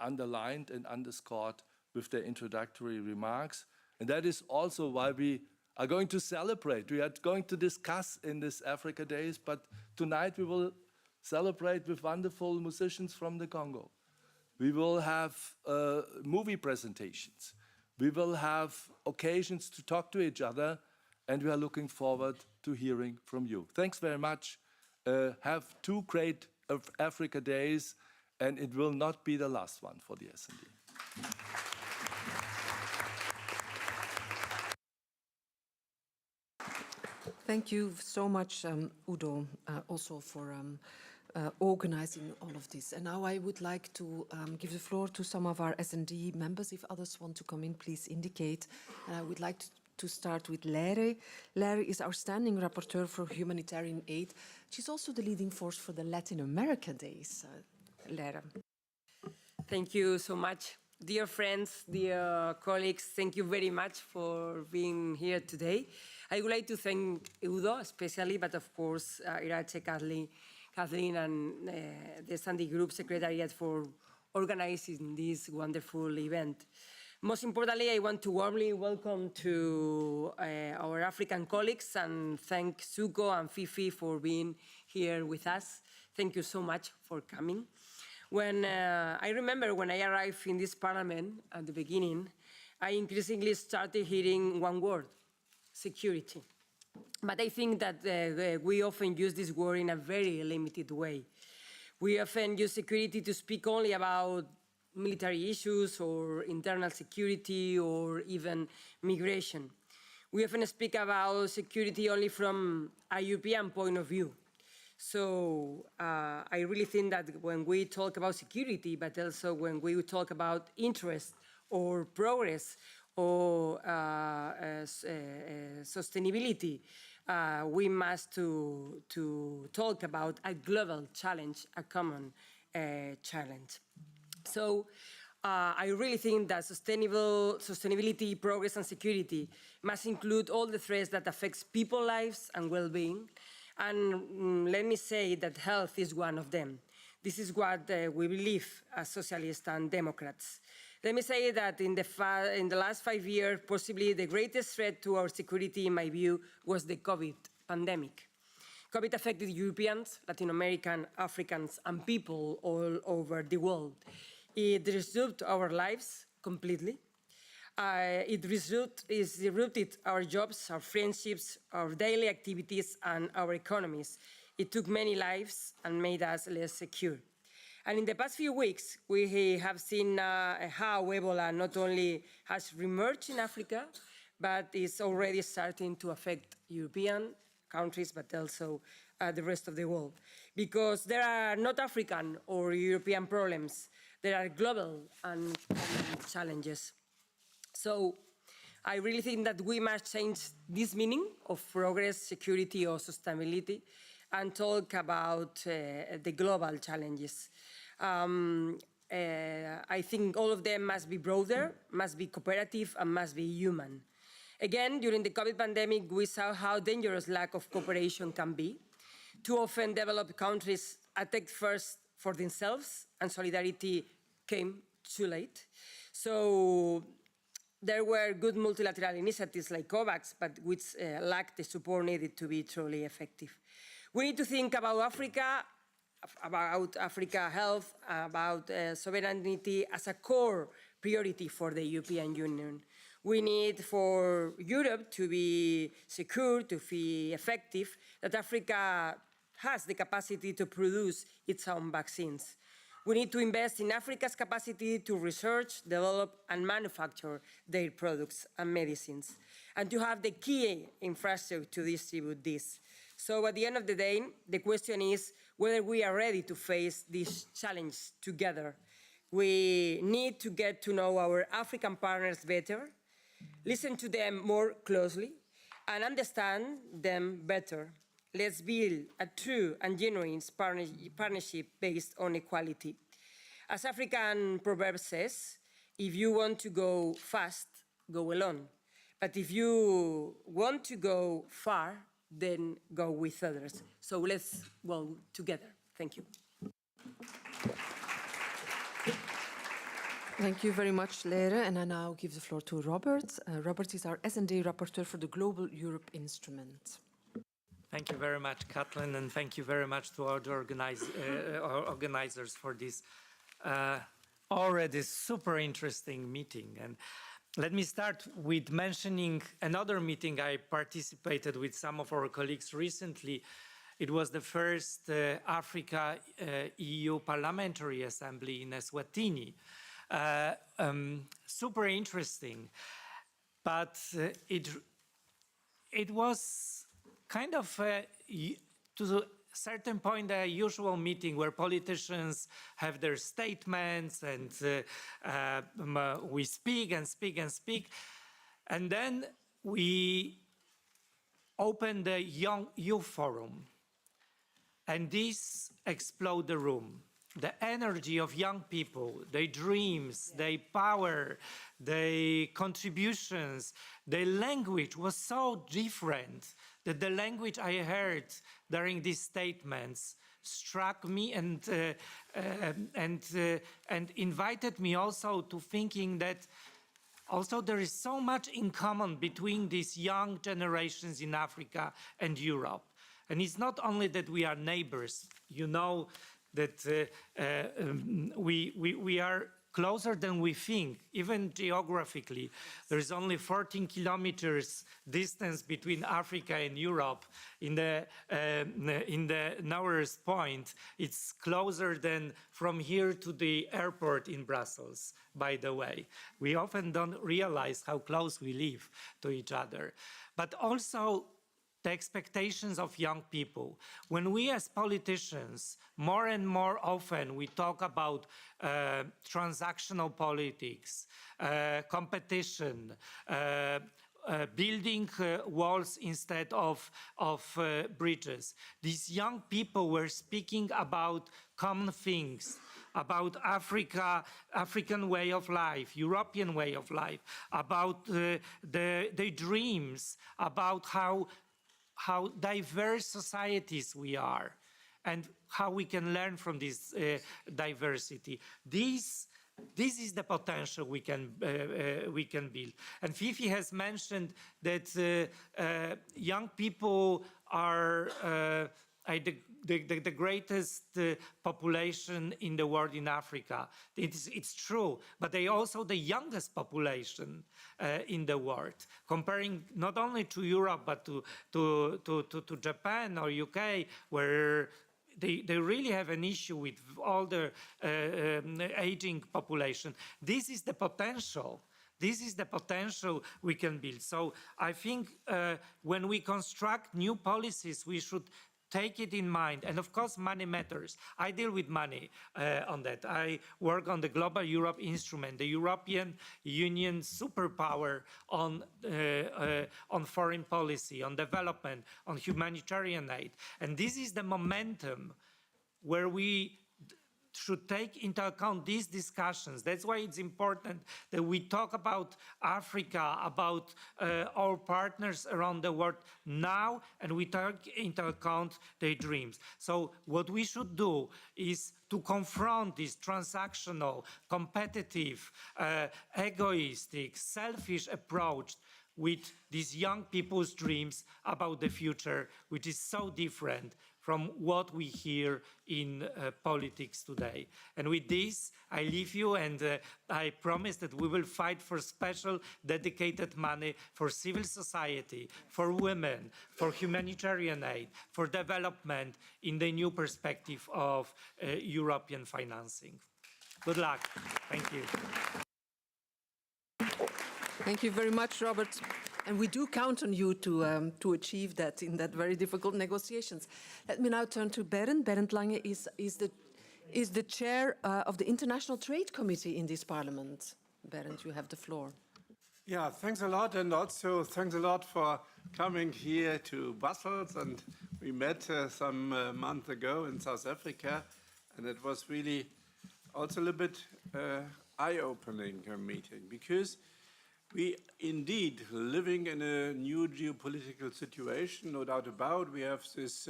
underlined and underscored with their introductory remarks. And that is also why we are going to celebrate. We are going to discuss in this Africa Days, but tonight we will celebrate with wonderful musicians from the Congo. We will have movie presentations. We will have occasions to talk to each other, and we are looking forward to hearing from you. Thanks very much. Have 2 great Africa Days, and it will not be the last one for the S&D. Thank you so much, Udo, also for organizing all of this. And now I would like to give the floor to some of our S&D members. If others want to come in, please indicate. And I would like to start with Leire. Leire is our standing rapporteur for humanitarian aid. She's also the leading force for the Latin America Days. Leire. Thank you so much. Dear friends, dear colleagues, thank you very much for being here today. I would like to thank Udo especially, but of course Iratxe, Kathleen and the S&D Group Secretariat for organizing this wonderful event. Most importantly, I want to warmly welcome to our African colleagues and thank Zuko and Fifi for being here with us. Thank you so much for coming. I remember when I arrived in this parliament at the beginning, I increasingly started hearing one word: security. But I think that we often use this word in a very limited way. We often use security to speak only about military issues or internal security or even migration. We often speak about security only from a European point of view. So I really think that when we talk about security, but also when we talk about interest or progress or sustainability, we must to talk about a global challenge, a common challenge. So I really think that sustainability, progress, and security must include all the threats that affect people's lives and well-being. And let me say that health is one of them. This is what we believe as socialists and Democrats. Let me say that in the last 5 years, possibly the greatest threat to our security, in my view, was the COVID pandemic. COVID affected Europeans, Latin American, Africans, and people all over the world. It disrupted our lives completely. It disrupted our jobs, our friendships, our daily activities, and our economies. It took many lives and made us less secure. And in the past few weeks, we have seen how Ebola not only has reemerged in Africa, but is already starting to affect European countries, but also the rest of the world. Because there are not African or European problems, there are global and common challenges. So I really think that we must change this meaning of progress, security, or sustainability and talk about the global challenges. I think all of them must be broader, must be cooperative, and must be human. Again, during the COVID pandemic, we saw how dangerous lack of cooperation can be. Too often, developed countries attacked first for themselves, and solidarity came too late. So there were good multilateral initiatives like COVAX, but which lacked the support needed to be truly effective. We need to think about Africa health, about sovereignty as a core priority for the European Union. We need for Europe to be secure, to be effective, that Africa has the capacity to produce its own vaccines. We need to invest in Africa's capacity to research, develop, and manufacture their products and medicines, and to have the key infrastructure to distribute this. So at the end of the day, the question is whether we are ready to face this challenge together. We need to get to know our African partners better, listen to them more closely, and understand them better. Let's build a true and genuine partnership based on equality. As African proverb says, if you want to go fast, go alone. But if you want to go far, then go with others. So let's go together. Thank you. Thank you very much, Leire. And I now give the floor to Robert. Robert is our S&D Rapporteur for the Global Europe Instrument. Thank you very much, Kathleen, and thank you very much to all the organizers for this already super interesting meeting. And let me start with mentioning another meeting I participated with some of our colleagues recently. It was the first Africa-EU Parliamentary Assembly in Eswatini. Super interesting, but it was kind of to a certain point a usual meeting where politicians have their statements and we speak and speak and speak. And then we open the Young Youth Forum. And this explode the room. The energy of young people, their dreams, their power, their contributions, their language was so different that the language I heard during these statements struck me and invited me also to thinking that also there is so much in common between these young generations in Africa and Europe. And it's not only that we are neighbors, you know, that we are closer than we think, even geographically. There is only 14 kilometers distance between Africa and Europe. In the nearest point, it's closer than from here to the airport in Brussels, by the way. We often don't realize how close we live to each other. But also, the expectations of young people. When we as politicians, more and more often, we talk about transactional politics, competition, building walls instead of bridges. These young people were speaking about common things, about African way of life, European way of life, about their dreams, about how diverse societies we are and how we can learn from this diversity. This is the potential we can build. And Fifi has mentioned that young people are the greatest population in the world in Africa. It's true, but they also the youngest population in the world. Comparing not only to Europe, but to Japan or UK, where they really have an issue with all the aging population. This is the potential. This is the potential we can build. So I think when we construct new policies, we should take it in mind. And of course, money matters. I deal with money on that. I work on the Global Europe Instrument, the European Union superpower on foreign policy, on development, on humanitarian aid. And this is the momentum where we should take into account these discussions. That's why it's important that we talk about Africa, about our partners around the world now, and we take into account their dreams. So what we should do is to confront this transactional, competitive, egoistic, selfish approach with these young people's dreams about the future, which is so different from what we hear in politics today. And with this, I leave you, and I promise that we will fight for special dedicated money for civil society, for women, for humanitarian aid, for development in the new perspective of European financing. Good luck. Thank you. Thank you very much, Robert. And we do count on you to achieve that in that very difficult negotiations. Let me now turn to Bernd. Bernd Lange is the chair of the International Trade Committee in this parliament. Bernd, you have the floor. Yeah, thanks a lot, and also thanks a lot for coming here to Brussels. And we met some month ago in South Africa, and it was really also a little bit eye-opening meeting, because we indeed living in a new geopolitical situation, no doubt about. We have this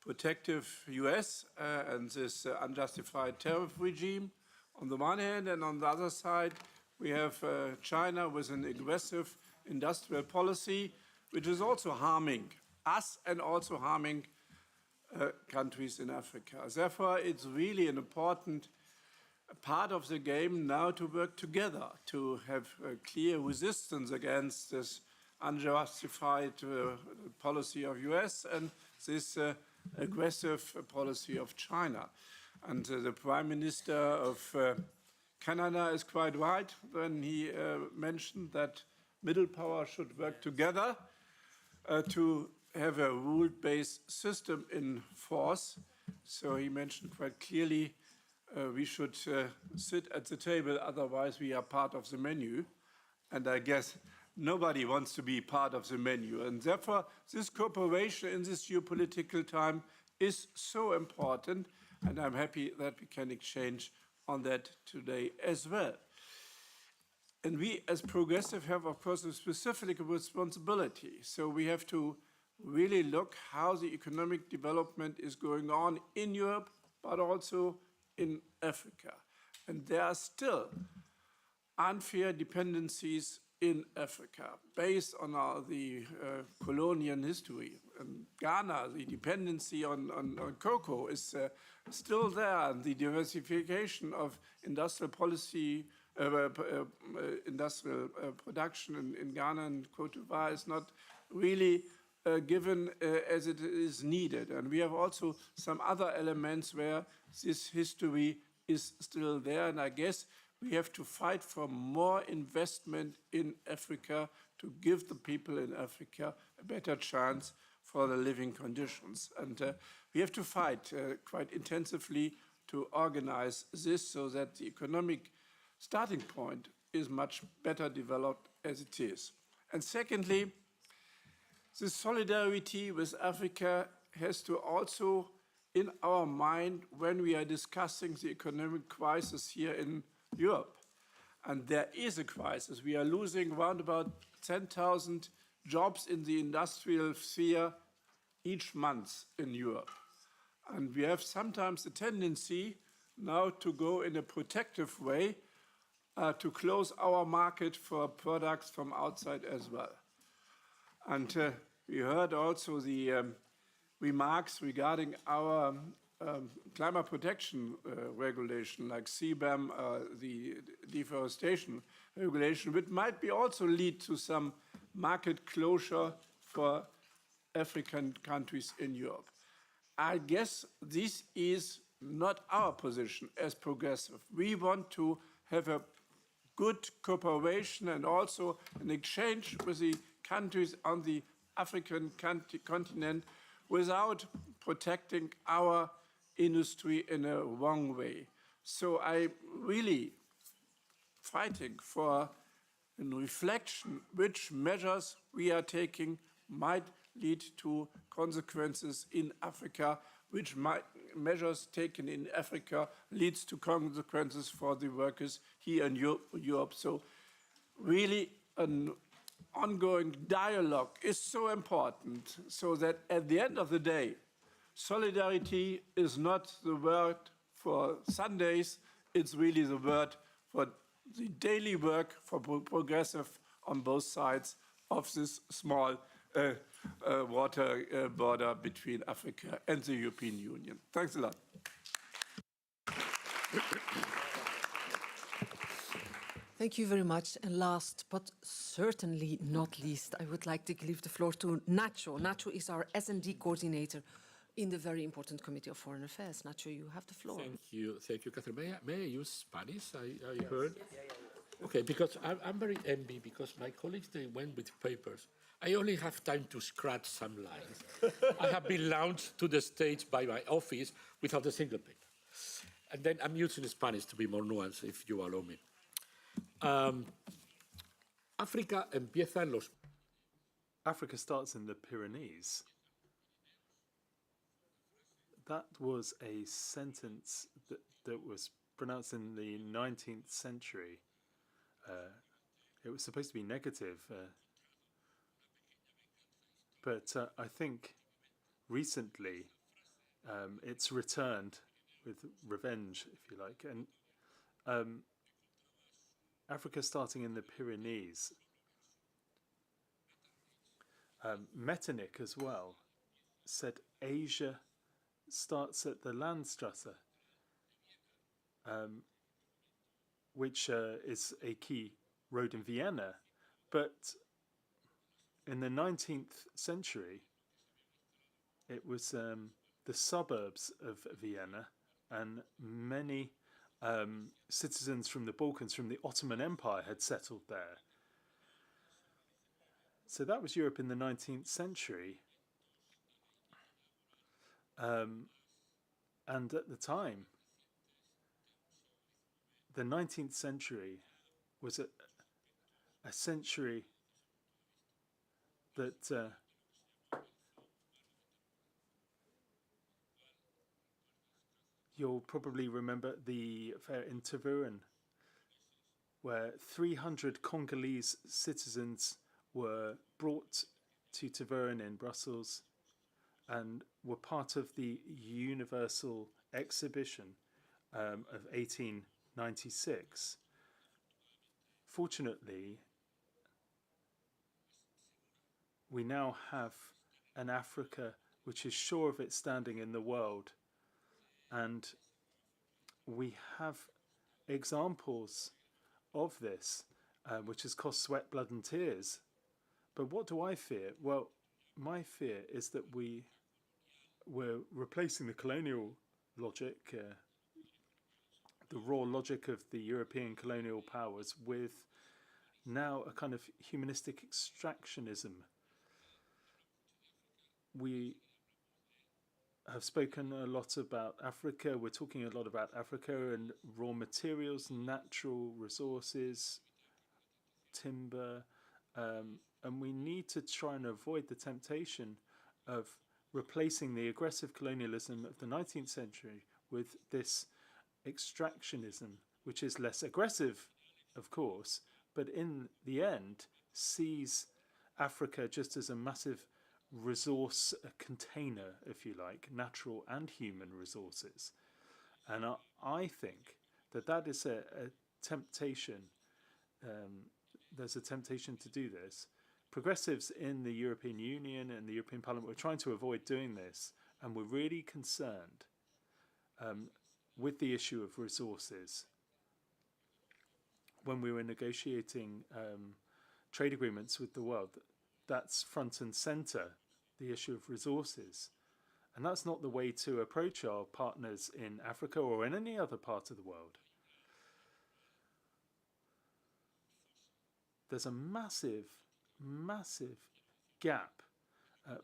protective US and this unjustified tariff regime on the one hand, and on the other side, we have China with an aggressive industrial policy, which is also harming us and also harming countries in Africa. Therefore, it's really an important part of the game now to work together, to have a clear resistance against this unjustified policy of US and this aggressive policy of China. And the Prime Minister of Canada is quite right when he mentioned that middle power should work together to have a rule-based system in force. So he mentioned quite clearly we should sit at the table, otherwise we are part of the menu. And I guess nobody wants to be part of the menu. And therefore, this cooperation in this geopolitical time is so important. And I'm happy that we can exchange on that today as well. And we, as progressive, have, of course, a specific responsibility. So we have to really look how the economic development is going on in Europe, but also in Africa. And there are still unfair dependencies in Africa based on the colonial history. In Ghana, the dependency on cocoa is still there, and the diversification of industrial policy, industrial production in Ghana and Côte d'Ivoire is not really given as it is needed. And we have also some other elements where this history is still there, and I guess we have to fight for more investment in Africa to give the people in Africa a better chance for the living conditions. And we have to fight quite intensively to organize this so that the economic starting point is much better developed as it is. And secondly, the solidarity with Africa has to also in our mind when we are discussing the economic crisis here in Europe. And there is a crisis. We are losing around about 10,000 jobs in the industrial sphere each month in Europe. And we have sometimes a tendency now to go in a protective way to close our market for products from outside as well. And we heard also the remarks regarding our climate protection regulation, like CBAM, the deforestation regulation, which might be also lead to some market closure for African countries in Europe. I guess this is not our position as progressive. We want to have a good cooperation and also an exchange with the countries on the African continent without protecting our industry in a wrong way. So I'm really fighting for a reflection which measures we are taking might lead to consequences in Africa, which measures taken in Africa leads to consequences for the workers here in Europe. So really an ongoing dialogue is so important so that at the end of the day, solidarity is not the word for Sundays, it's really the word for the daily work for progressive on both sides of this small water border between Africa and the European Union. Thanks a lot. Thank you very much. And last, but certainly not least, I would like to give the floor to Nacho. Nacho is our S&D coordinator in the very important Committee of Foreign Affairs. Nacho, you have the floor. Thank you, Catherine. May I use Spanish? I heard. Okay, because I'm very envious because my colleagues, they went with papers. I only have time to scratch some lines. I have been launched to the stage by my office without a single paper. And then I'm using Spanish to be more nuanced, if you allow me. Africa starts in the Pyrenees. That was a sentence that was pronounced in the 19th century. It was supposed to be negative, but I think recently it's returned with revenge, if you like. And Africa starting in the Pyrenees. Metternich as well said Asia starts at the Landstrasse, which is a key road in Vienna. But in the 19th century, it was the suburbs of Vienna, and many citizens from the Balkans, from the Ottoman Empire, had settled there. So that was Europe in the 19th century. And at the time, the 19th century was a century that you'll probably remember the affair in Tervuren, where 300 Congolese citizens were brought to Tervuren in Brussels and were part of the Universal Exhibition of 1896. Fortunately, we now have an Africa which is sure of its standing in the world, and we have examples of this, which has cost sweat, blood and tears. But what do I fear? Well, my fear is that we're replacing the colonial logic, the raw logic of the European colonial powers, with now a kind of humanistic extractionism. We have spoken a lot about Africa. We're talking a lot about Africa and raw materials, natural resources, timber, and we need to try and avoid the temptation of replacing the aggressive colonialism of the 19th century with this extractionism, which is less aggressive, of course, but in the end sees Africa just as a massive resource container, if you like, natural and human resources. And I think that that is a temptation. There's a temptation to do this. Progressives in the European Union and the European Parliament were trying to avoid doing this, and we're really concerned with the issue of resources. When we were negotiating trade agreements with the world, that's front and center, the issue of resources. And that's not the way to approach our partners in Africa or in any other part of the world. There's a massive, massive gap,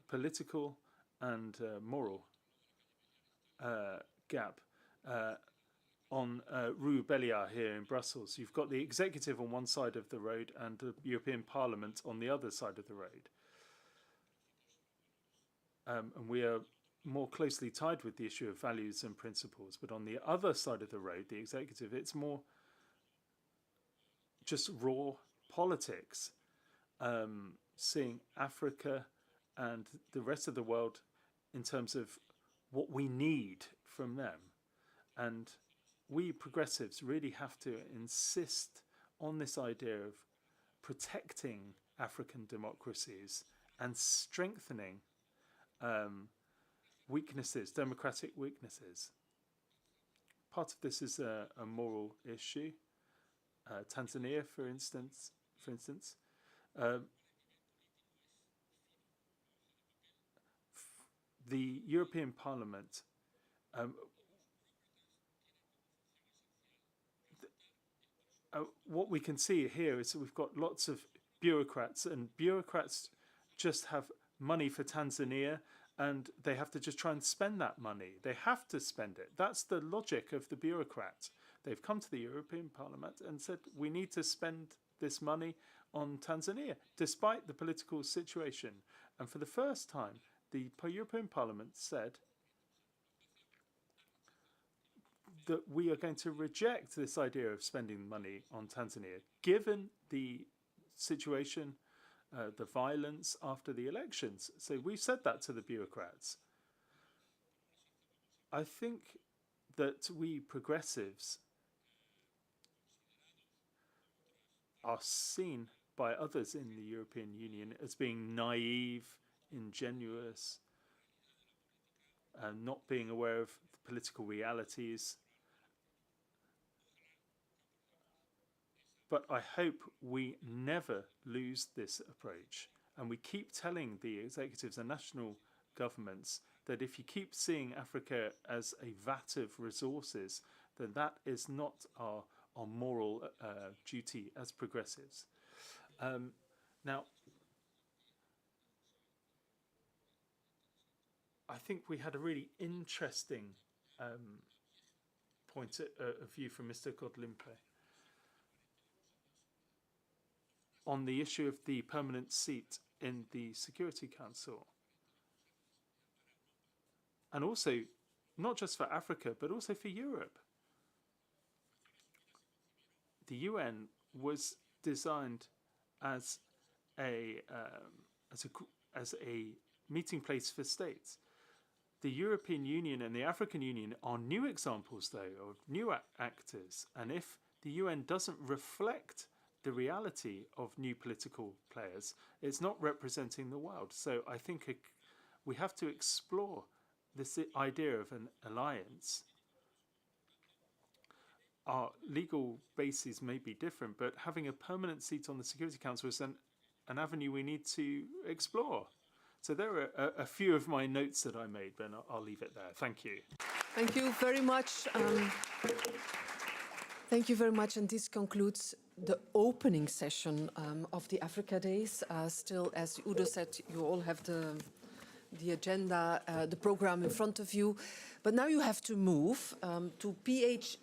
political and moral gap on Rue Belliard here in Brussels. You've got the executive on one side of the road and the European Parliament on the other side of the road. And we are more closely tied with the issue of values and principles. But on the other side of the road, the executive, it's more just raw politics, seeing Africa and the rest of the world in terms of what we need from them. And we progressives really have to insist on this idea of protecting African democracies and strengthening weaknesses, democratic weaknesses. Part of this is a moral issue. Tanzania, for instance, the European Parliament what we can see here is that we've got lots of bureaucrats, and bureaucrats just have money for Tanzania, and they have to just try and spend that money. They have to spend it. That's the logic of the bureaucrats. They've come to the European Parliament and said, we need to spend this money on Tanzania, despite the political situation. And for the first time, the European Parliament said that we are going to reject this idea of spending money on Tanzania, given the situation, the violence after the elections. So we've said that to the bureaucrats. I think that we progressives are seen by others in the European Union as being naive, ingenuous, and not being aware of the political realities. But I hope we never lose this approach. And we keep telling the executives and national governments that if you keep seeing Africa as a vat of resources, then that is not our moral duty as progressives. Now, I think we had a really interesting point of view from Mr. Godlimpi on the issue of the permanent seat in the Security Council. And also, not just for Africa, but also for Europe. The UN was designed as a meeting place for states. The European Union and the African Union are new examples, though, of new actors. And if the UN doesn't reflect the reality of new political players, it's not representing the world. So I think we have to explore this idea of an alliance. Our legal bases may be different, but having a permanent seat on the Security Council is an avenue we need to explore. So there are a few of my notes that I made, but I'll leave it there. Thank you. Thank you very much. Thank you very much. And this concludes the opening session of the Africa Days. Still, as Udo said, you all have the agenda, the program in front of you. But now you have to move to PH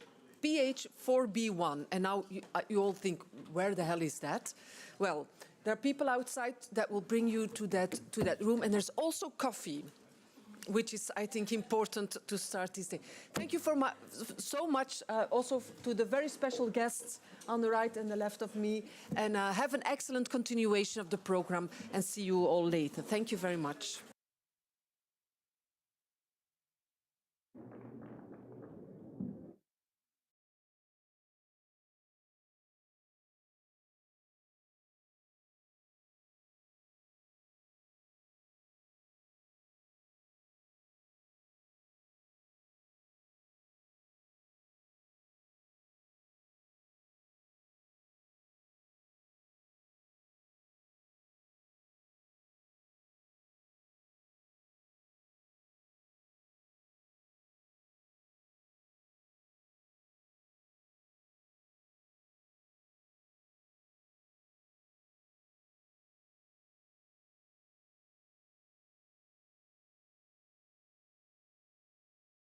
4B1. And now you all think, where the hell is that? Well, there are people outside that will bring you to that room. And there's also coffee, which is, I think, important to start this day. Thank you so much also to the very special guests on the right and the left of me. And have an excellent continuation of the program and see you all later. Thank you very much.